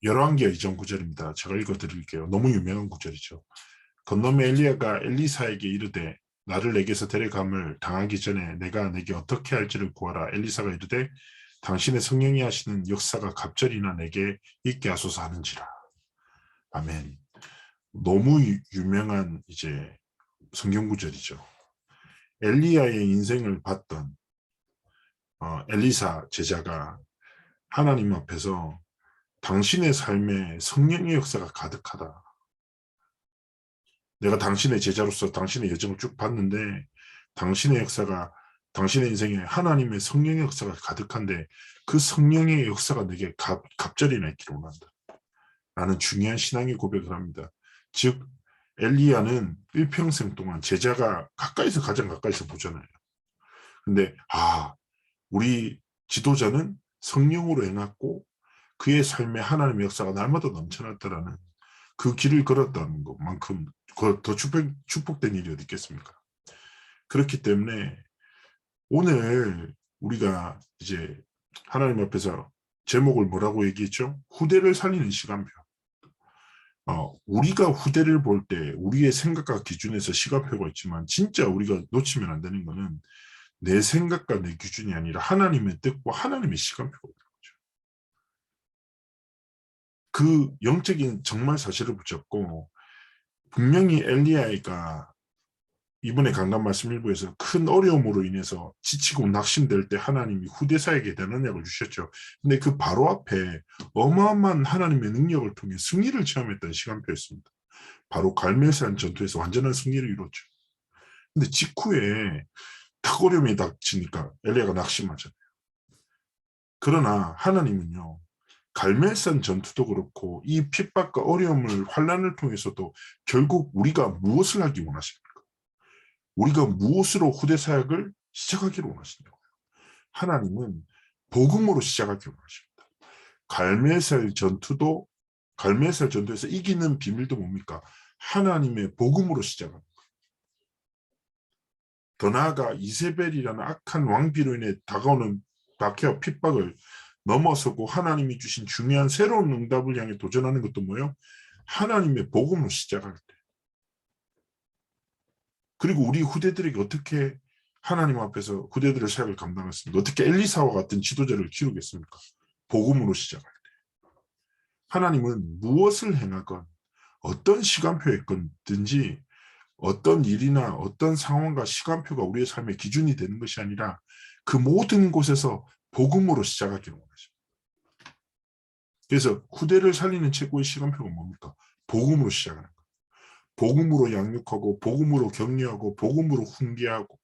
열왕기하 2장 9절입니다. 제가 읽어드릴게요. 너무 유명한 구절이죠. 건너매 엘리야가 엘리사에게 이르되 나를 내게서 데려감을 당하기 전에 내가 내게 어떻게 할지를 구하라. 엘리사가 이르되 당신의 성령이 하시는 역사가 갑절이나 내게 있게 하소서 하는지라. 아멘. 너무 유명한 이제 성경 구절이죠. 엘리야의 인생을 봤던 엘리사 제자가 하나님 앞에서 당신의 삶에 성령의 역사가 가득하다. 내가 당신의 제자로서 당신의 여정을 쭉 봤는데 당신의 역사가 당신의 인생에 하나님의 성령의 역사가 가득한데 그 성령의 역사가 내게 갑절이나 있기를 원한다. 라는 중요한 신앙의 고백을 합니다. 즉 엘리야는 일평생 동안 제자가 가장 가까이서 보잖아요. 근데 우리 지도자는 성령으로 행했고 그의 삶에 하나님의 역사가 날마다 넘쳐났다라는 그 길을 걸었다는 것만큼 더 축복된 일이 어디 있겠습니까? 그렇기 때문에 오늘 우리가 이제 하나님 앞에서 제목을 뭐라고 얘기했죠? 후대를 살리는 시간표. 우리가 후대를 볼 때 우리의 생각과 기준에서 시간표가 있지만 진짜 우리가 놓치면 안 되는 거는 내 생각과 내 기준이 아니라 하나님의 뜻과 하나님의 시간표가 있는 거죠. 그 영적인 정말 사실을 붙잡고 분명히 엘리야가 이번에 강단 말씀 일부에서 큰 어려움으로 인해서 지치고 낙심될 때 하나님이 후대사에게 대언약을 주셨죠. 근데 그 바로 앞에 어마어마한 하나님의 능력을 통해 승리를 체험했던 시간표였습니다. 바로 갈멜산 전투에서 완전한 승리를 이뤘죠. 근데 직후에 탁 어려움이 닥치니까 엘리야가 낙심하잖아요. 그러나 하나님은요. 갈멜산 전투도 그렇고 이 핍박과 어려움을 환난을 통해서도 결국 우리가 무엇을 하기 원하십니까? 우리가 무엇으로 후대 사역을 시작하기를 원하시냐고요. 하나님은 복음으로 시작하기를 원하십니다. 갈멜살 전투에서 이기는 비밀도 뭡니까? 하나님의 복음으로 시작합니다. 더 나아가 이세벨이라는 악한 왕비로 인해 다가오는 박해와 핍박을 넘어서고 하나님이 주신 중요한 새로운 응답을 향해 도전하는 것도 뭐예요? 하나님의 복음으로 시작할 때. 그리고 우리 후대들에게 어떻게 하나님 앞에서 후대들의 사역을 감당했습니까? 어떻게 엘리사와 같은 지도자를 기르겠습니까? 복음으로 시작할 때. 하나님은 무엇을 행하건 어떤 시간표에 있든지 어떤 일이나 어떤 상황과 시간표가 우리의 삶의 기준이 되는 것이 아니라 그 모든 곳에서 복음으로 시작하기를 원하십니다. 그래서 후대를 살리는 최고의 시간표가 뭡니까? 복음으로 시작하는 거예요. 복음으로 양육하고 복음으로 격려하고 복음으로 훈계하고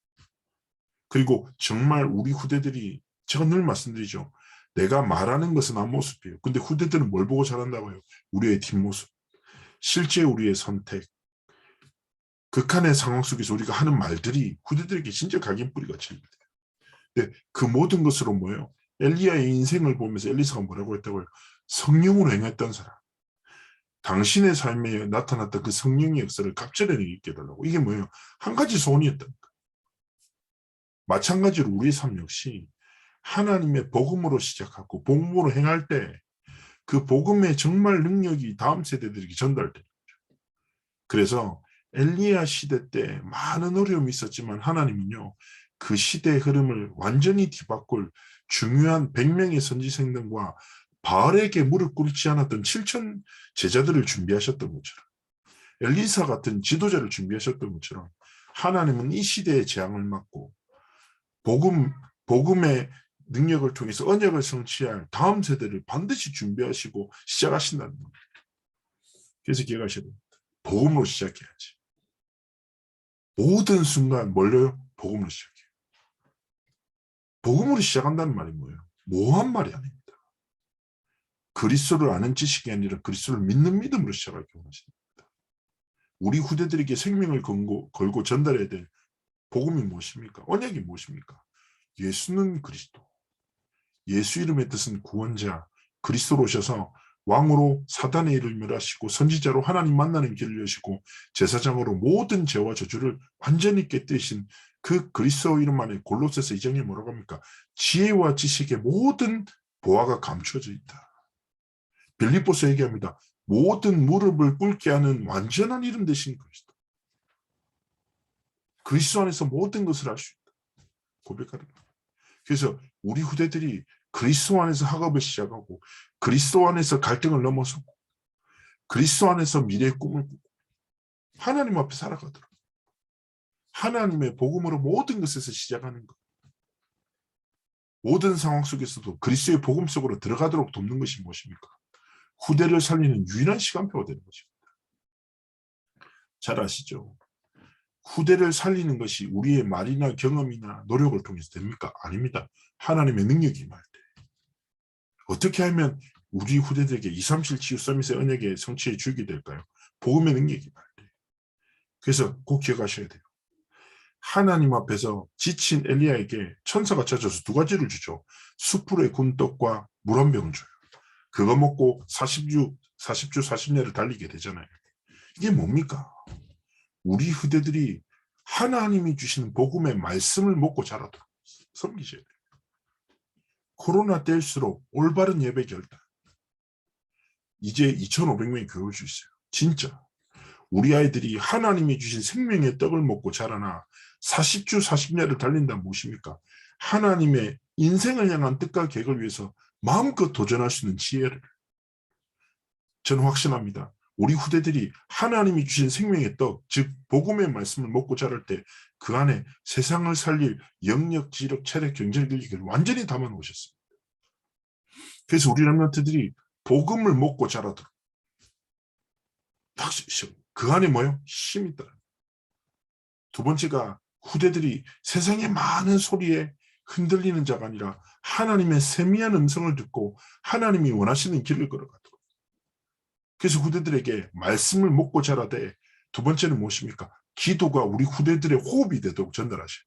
그리고 정말 우리 후대들이 제가 늘 말씀드리죠. 내가 말하는 것은 앞모습이에요. 근데 후대들은 뭘 보고 잘한다고요? 우리의 뒷모습. 실제 우리의 선택. 극한의 상황 속에서 우리가 하는 말들이 후대들에게 진짜 각인뿌리가 칩니다. 근데 그 모든 것으로 뭐예요? 엘리야의 인생을 보면서 엘리사가 뭐라고 했다고요? 성령으로 행했던 사람. 당신의 삶에 나타났던 그 성령의 역사를 갑절에 있게 해달라고. 이게 뭐예요? 한 가지 소원이었다니까. 마찬가지로 우리의 삶 역시 하나님의 복음으로 시작하고 복음으로 행할 때 그 복음의 정말 능력이 다음 세대들에게 전달되는 거죠. 그래서 엘리야 시대 때 많은 어려움이 있었지만 하나님은요. 그 시대의 흐름을 완전히 뒤바꿀 중요한 100명의 선지생들과 바알에게 무릎 꿇지 않았던 7천 제자들을 준비하셨던 것처럼 엘리사 같은 지도자를 준비하셨던 것처럼 하나님은 이 시대의 재앙을 막고 복음의 능력을 통해서 언약을 성취할 다음 세대를 반드시 준비하시고 시작하신다는 겁니다. 그래서 기억하셔야 됩니다. 복음으로 시작해야지. 모든 순간 뭘로요? 복음으로 시작해요. 복음으로 시작한다는 말이 뭐예요? 모호한 말이 아닙니다. 그리스도를 아는 지식이 아니라 그리스도를 믿는 믿음으로 시작하기 원하십니다. 우리 후대들에게 생명을 걸고 전달해야 될 복음이 무엇입니까? 언약이 무엇입니까? 예수는 그리스도. 예수 이름의 뜻은 구원자, 그리스도로 오셔서 왕으로 사단의 일을 멸하시고 선지자로 하나님 만나는 길을 여시고 제사장으로 모든 죄와 저주를 완전히 깨뜨리신 그 그리스도 이름 안에 골로새서 2장에 뭐라고 합니까? 지혜와 지식의 모든 보화가 감춰져 있다. 빌립보서 얘기합니다. 모든 무릎을 꿇게 하는 완전한 이름 되신 그리스도. 그리스도 안에서 모든 것을 할 수 있다. 고백하는 거예요. 그래서 우리 후대들이 그리스도 안에서 학업을 시작하고 그리스도 안에서 갈등을 넘어서고 그리스도 안에서 미래의 꿈을 꾸고 하나님 앞에 살아가더라고요. 하나님의 복음으로 모든 것에서 시작하는 것. 모든 상황 속에서도 그리스도의 복음 속으로 들어가도록 돕는 것이 무엇입니까? 후대를 살리는 유일한 시간표가 되는 것입니다. 잘 아시죠? 후대를 살리는 것이 우리의 말이나 경험이나 노력을 통해서 됩니까? 아닙니다. 하나님의 능력이 임할 때. 어떻게 하면 우리 후대들에게 237 치유 서밋의 언약의 성취에 주게 될까요? 복음의 능력이 임할 때. 그래서 꼭 기억하셔야 돼요. 하나님 앞에서 지친 엘리야에게 천사가 찾아서 두 가지를 주죠. 숯불의 군 떡과 물 한 병을 줘요. 그거 먹고 40주 40년을 달리게 되잖아요. 이게 뭡니까? 우리 후대들이 하나님이 주시는 복음의 말씀을 먹고 자라도록 섬기셔야 돼요. 코로나 때일수록 올바른 예배 결단. 이제 2,500명이 교회를 주 있어요. 진짜. 우리 아이들이 하나님이 주신 생명의 떡을 먹고 자라나 40주 40년을 달린다면 무엇입니까? 하나님의 인생을 향한 뜻과 계획을 위해서 마음껏 도전할 수 있는 지혜를. 저는 확신합니다. 우리 후대들이 하나님이 주신 생명의 떡, 즉 복음의 말씀을 먹고 자랄 때 그 안에 세상을 살릴 영역, 지력, 체력, 경제력을 완전히 담아 놓으셨습니다. 그래서 우리 렘넌트들이 복음을 먹고 자라도록 그 안에 뭐요? 힘이 있다. 두 번째가 후대들이 세상의 많은 소리에 흔들리는 자가 아니라 하나님의 세미한 음성을 듣고 하나님이 원하시는 길을 걸어가도록. 그래서 후대들에게 말씀을 먹고 자라되 두 번째는 무엇입니까? 기도가 우리 후대들의 호흡이 되도록 전달하셔요.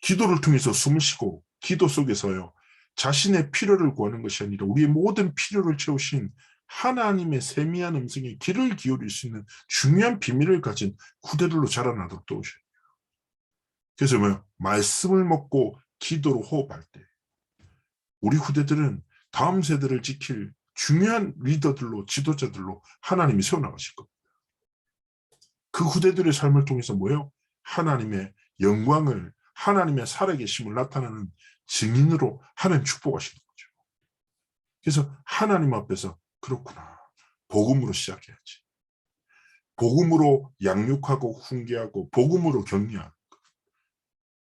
기도를 통해서 숨을 쉬고 기도 속에서요. 자신의 필요를 구하는 것이 아니라 우리의 모든 필요를 채우신 하나님의 세미한 음성에 귀를 기울일 수 있는 중요한 비밀을 가진 후대들로 자라나도록 도우셔요. 그래서 뭐요? 말씀을 먹고 기도로 호흡할 때 우리 후대들은 다음 세대를 지킬 중요한 리더들로 지도자들로 하나님이 세워나가실 겁니다. 그 후대들의 삶을 통해서 뭐예요? 하나님의 영광을 하나님의 살아계심을 나타내는 증인으로 하나님 축복하시는 거죠. 그래서 하나님 앞에서 그렇구나. 복음으로 시작해야지. 복음으로 양육하고 훈계하고 복음으로 격려하는 것.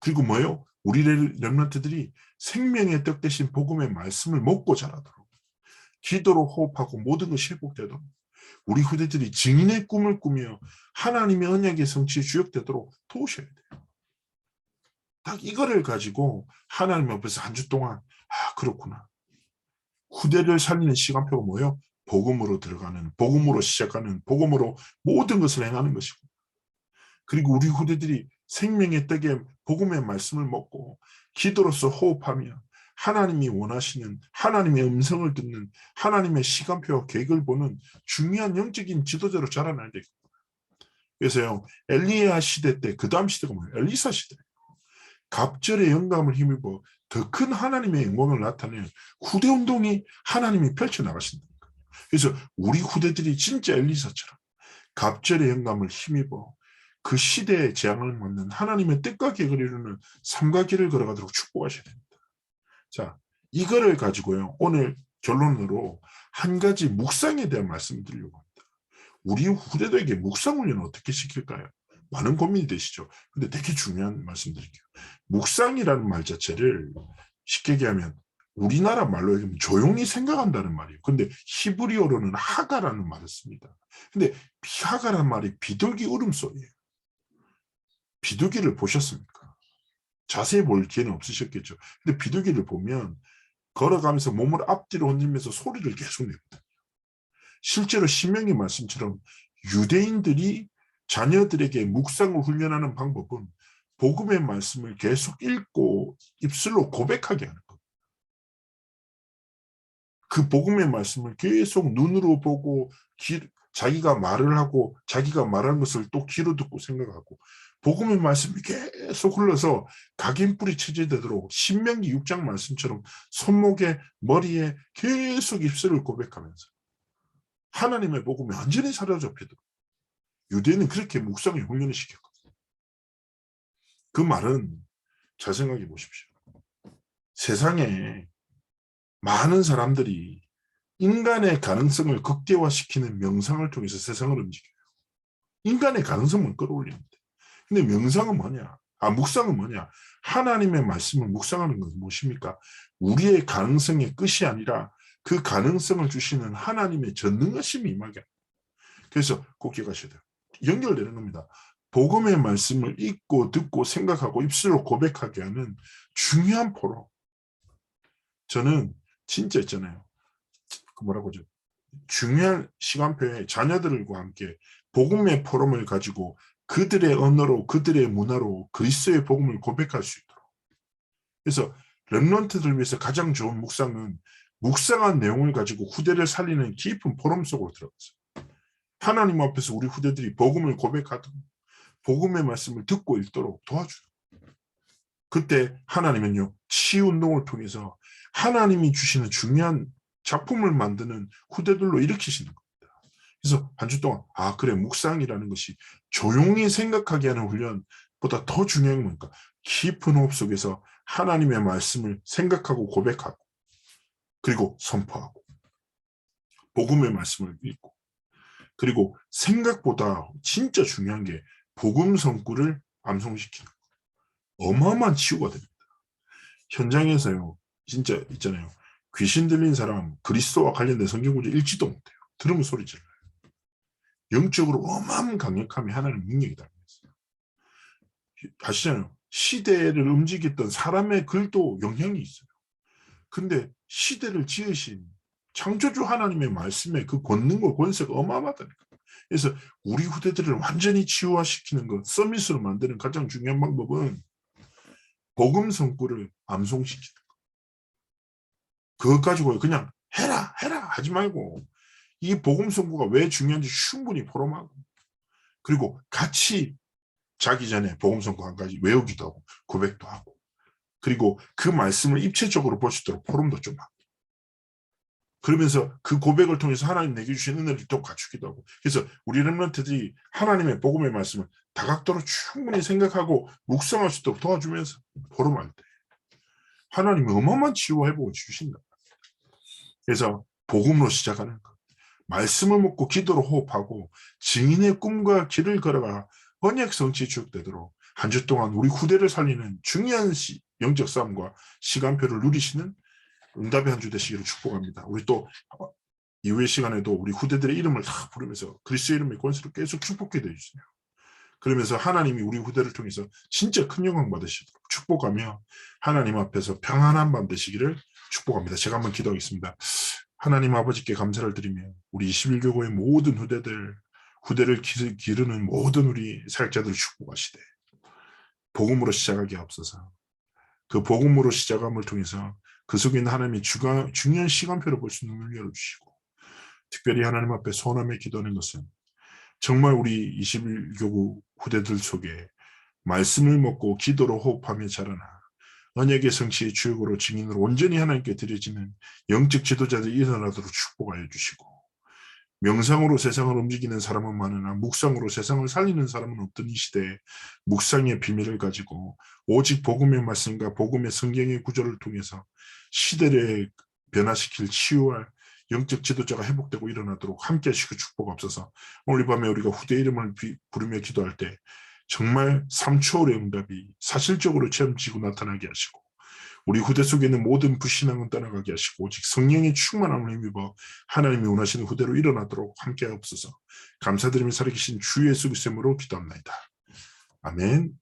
그리고 뭐예요? 우리 렘넌트들이 생명의 떡 대신 복음의 말씀을 먹고 자라도록 기도로 호흡하고 모든 것이 회복되도록 우리 후대들이 증인의 꿈을 꾸며 하나님의 언약의 성취에 주역되도록 도우셔야 돼요. 딱 이거를 가지고 하나님 앞에서 한 주 동안 그렇구나. 후대를 살리는 시간표가 뭐예요? 복음으로 들어가는, 복음으로 시작하는, 복음으로 모든 것을 행하는 것이고 그리고 우리 후대들이 생명의 떡에 복음의 말씀을 먹고 기도로서 호흡하며 하나님이 원하시는 하나님의 음성을 듣는 하나님의 시간표와 계획을 보는 중요한 영적인 지도자로 자라나야 되겠구나. 그래서요. 엘리야 시대 때 그 다음 시대가 뭐예요? 엘리사 시대예요. 갑절의 영감을 힘입어 더 큰 하나님의 영광을 나타내는 후대 운동이 하나님이 펼쳐나가신다니까. 그래서 우리 후대들이 진짜 엘리사처럼 갑절의 영감을 힘입어 그 시대의 재앙을 막는 하나님의 뜻과 계획을 이루는 삶과 길을 걸어가도록 축복하셔야 됩니다. 자, 이거를 가지고요. 오늘 결론으로 한 가지 묵상에 대한 말씀을 드리려고 합니다. 우리 후대들에게 묵상 훈련을 어떻게 시킬까요? 많은 고민이 되시죠. 근데 되게 중요한 말씀 드릴게요. 묵상이라는 말 자체를 쉽게 얘기하면 우리나라 말로 얘기하면 조용히 생각한다는 말이에요. 근데 히브리어로는 하가라는 말을 씁니다. 근데 하가라는 말이 비둘기 울음소리예요. 비둘기를 보셨습니까? 자세히 볼 기회는 없으셨겠죠. 근데 비둘기를 보면 걸어가면서 몸을 앞뒤로 흔들면서 소리를 계속 내거든요. 실제로 신명기 말씀처럼 유대인들이 자녀들에게 묵상을 훈련하는 방법은 복음의 말씀을 계속 읽고 입술로 고백하게 하는 겁니다. 그 복음의 말씀을 계속 눈으로 보고 자기가 말을 하고 자기가 말하는 것을 또 귀로 듣고 생각하고 복음의 말씀이 계속 흘러서 각인뿌리 체제되도록 신명기 6장 말씀처럼 손목에 머리에 계속 입술을 고백하면서 하나님의 복음이 완전히 사로잡히도록 유대인은 그렇게 묵상에 훈련을 시켰거든요. 그 말은 잘 생각해 보십시오. 세상에 많은 사람들이 인간의 가능성을 극대화시키는 명상을 통해서 세상을 움직여요. 인간의 가능성을 끌어올립니다. 근데 명상은 뭐냐? 묵상은 뭐냐? 하나님의 말씀을 묵상하는 것은 무엇입니까? 우리의 가능성의 끝이 아니라 그 가능성을 주시는 하나님의 전능하심이 임하게 합니다. 그래서 꼭 기억하셔야 돼요. 연결되는 겁니다. 복음의 말씀을 읽고 듣고 생각하고 입술로 고백하게 하는 중요한 포럼. 저는 진짜 있잖아요. 뭐라고 하죠? 중요한 시간표에 자녀들과 함께 복음의 포럼을 가지고 그들의 언어로 그들의 문화로 그리스도의 복음을 고백할 수 있도록. 그래서 렘넌트들 위해서 가장 좋은 묵상은 묵상한 내용을 가지고 후대를 살리는 깊은 포럼 속으로 들어가서 하나님 앞에서 우리 후대들이 복음을 고백하도록 복음의 말씀을 듣고 읽도록 도와줘요. 그때 하나님은요, 치유운동을 통해서 하나님이 주시는 중요한 작품을 만드는 후대들로 일으키시는 겁니다. 그래서 한 주 동안 그래, 묵상이라는 것이 조용히 생각하게 하는 훈련보다 더 중요한 거니까 깊은 호흡 속에서 하나님의 말씀을 생각하고 고백하고 그리고 선포하고 복음의 말씀을 읽고 그리고 생각보다 진짜 중요한 게 복음 성구를 암송시키는 거. 어마어마한 치유가 됩니다. 현장에서요, 진짜 있잖아요. 귀신 들린 사람 그리스도와 관련된 성경 구절 읽지도 못해요. 들으면 소리 질러요. 영적으로 어마어마한 강력함이 하나님 능력이 담겨있어요. 아시잖아요. 시대를 움직였던 사람의 글도 영향이 있어요. 근데 시대를 지으신 창조주 하나님의 말씀에 그 권능과 권세가 어마어마하다니까. 그래서 우리 후대들을 완전히 치유화시키는 것, 서밋으로 만드는 가장 중요한 방법은 복음 성구를 암송시키는 것. 그것 가지고 그냥 해라 하지 말고 이 복음 성구가 왜 중요한지 충분히 포럼하고 그리고 같이 자기 전에 복음 성구 한 가지 외우기도 하고 고백도 하고 그리고 그 말씀을 입체적으로 볼 수 있도록 포럼도 좀 하고 그러면서 그 고백을 통해서 하나님 내게 주신 은혜를 또 갖추기도 하고 그래서 우리 렘넌트들이 하나님의 복음의 말씀을 다각도로 충분히 생각하고 묵상할 수 있도록 도와주면서 포럼할 때 하나님이 어마어마한 치유와 회복을 주신다. 그래서 복음으로 시작하는 것. 말씀을 묻고 기도로 호흡하고 증인의 꿈과 길을 걸어가 언약 성취 주역되도록 한 주 동안 우리 후대를 살리는 중요한 영적 싸움과 시간표를 누리시는 응답의 한 주 되시기를 축복합니다. 우리 또 이후의 시간에도 우리 후대들의 이름을 다 부르면서 그리스도의 이름의 권세로 계속 축복해 주세요. 그러면서 하나님이 우리 후대를 통해서 진짜 큰 영광 받으시도록 축복하며 하나님 앞에서 평안한 밤 되시기를 축복합니다. 제가 한번 기도하겠습니다. 하나님 아버지께 감사를 드리며 우리 21교구의 모든 후대를 기르는 모든 우리 사역자들을 축복하시되 복음으로 시작하게 하옵소서. 그 복음으로 시작함을 통해서 그 속에 있는 하나님의 중요한 시간표를 볼 수 있는 눈을 열어주시고 특별히 하나님 앞에 소원하며 기도하는 것은 정말 우리 21교구 후대들 속에 말씀을 먹고 기도로 호흡하며 자라나 언약의 성취의 주역으로 증인으로 온전히 하나님께 드려지는 영적 지도자들이 일어나도록 축복하여 주시고 명상으로 세상을 움직이는 사람은 많으나 묵상으로 세상을 살리는 사람은 없던 이 시대에 묵상의 비밀을 가지고 오직 복음의 말씀과 복음의 성경의 구절을 통해서 시대를 변화시킬 치유할 영적 지도자가 회복되고 일어나도록 함께 하시고 축복하옵소서. 오늘 밤에 우리가 후대 이름을 부르며 기도할 때 정말 3초의 응답이 사실적으로 체험지고 나타나게 하시고 우리 후대 속에 있는 모든 불신앙은 떠나가게 하시고 오직 성령의 충만함을 힘입어 하나님이 원하시는 후대로 일어나도록 함께 하옵소서. 감사드리며 살아계신 주 예수 그리스도의 이름으로 기도합나이다. 아멘.